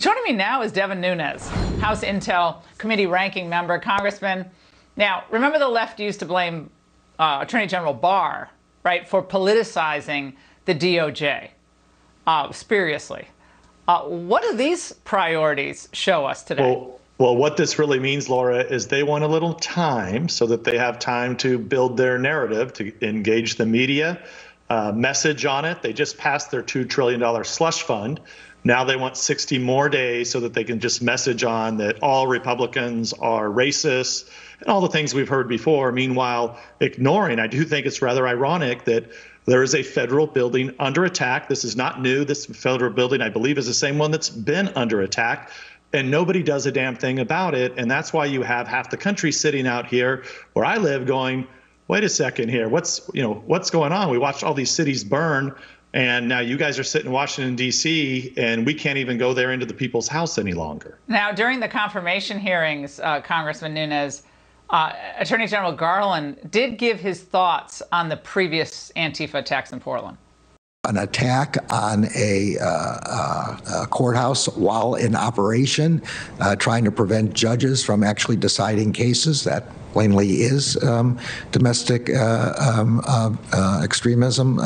Joining me now is Devin Nunes, House Intel Committee ranking member. Congressman, now, remember the left used to blame Attorney General Barr, right, for politicizing the DOJ, spuriously. What do these priorities show us today? Well, what this really means, Laura, is they want a little time so that they have time to build their narrative, to engage the media, message on it. They just passed their $2 trillion slush fund. Now they want 60 more days so that they can just message on that all Republicans are racist and all the things we've heard before. Meanwhile, ignoring, I do think it's rather ironic that there is a federal building under attack. This is not new. This federal building, I believe, is the same one that's been under attack. And nobody does a damn thing about it. And that's why you have half the country sitting out here where I live going, wait a second here. What's going on? We watched all these cities burn. And now you guys are sitting in Washington, D.C., and we can't even go there into the people's house any longer. Now, during the confirmation hearings, Congressman Nunes, Attorney General Garland did give his thoughts on the previous Antifa attacks in Portland. An attack on a courthouse while in operation, trying to prevent judges from actually deciding cases. That plainly is domestic extremism,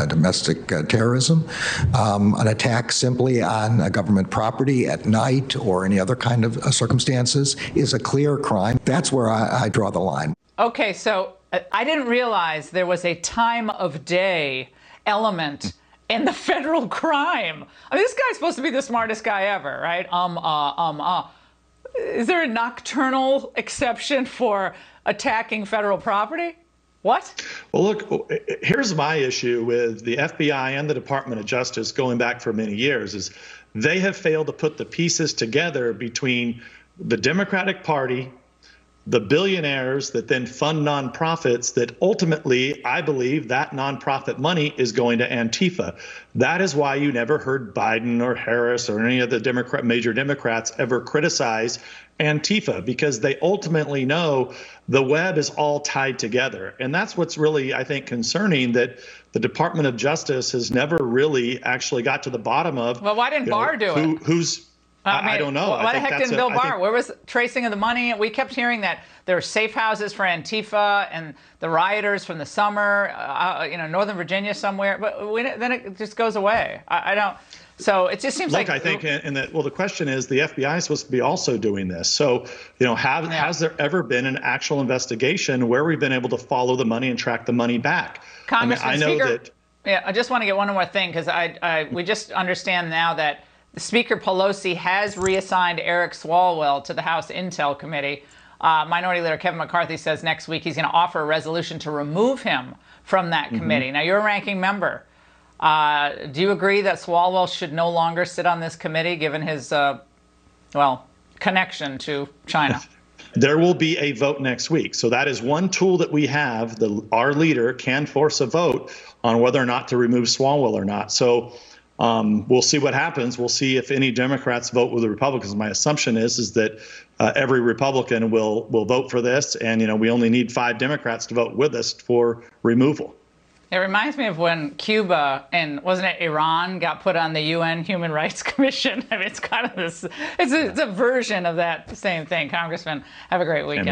domestic terrorism. An attack simply on government property at night or any other kind of circumstances is a clear crime. That's where I draw the line. Okay, so I didn't realize there was a time of day element in the federal crime. I mean, this guy's supposed to be the smartest guy ever, right? Is there a nocturnal exception for attacking federal property? What? Well, look, here's my issue with the FBI and the Department of Justice going back for many years is they have failed to put the pieces together between the Democratic Party, the billionaires that then fund nonprofits that ultimately, I believe that nonprofit money is going to Antifa. That is why you never heard Biden or Harris or any of the major Democrats ever criticize Antifa, because they ultimately know the web is all tied together. And that's what's really, I think, concerning, that the Department of Justice has never really actually got to the bottom of. Well, why didn't Barr do it? I don't know. Why the heck didn't Bill Barr? Where was tracing of the money? We kept hearing that there were safe houses for Antifa and the rioters from the summer, Northern Virginia somewhere. But then it just goes away. I don't. So it just seems like. Look, I think, the question is, the FBI is supposed to be also doing this. So, has there ever been an actual investigation where we've been able to follow the money and track the money back? Congressman, I know that. Yeah, I just want to get one more thing, because we just understand now that Speaker Pelosi has reassigned Eric Swalwell to the House Intel Committee. Minority Leader Kevin McCarthy says next week he's going to offer a resolution to remove him from that committee. Now, you're a ranking member. Do you agree that Swalwell should no longer sit on this committee, given his, connection to China? There will be a vote next week. So that is one tool that we have. Our leader can force a vote on whether or not to remove Swalwell or not. So we'll see what happens. We'll see if any Democrats vote with the Republicans. My assumption is that every Republican will vote for this, and we only need 5 Democrats to vote with us for removal. It reminds me of when Cuba and wasn't it Iran got put on the UN Human Rights Commission. I mean, it's kind of this. It's a version of that same thing. Congressman, have a great weekend.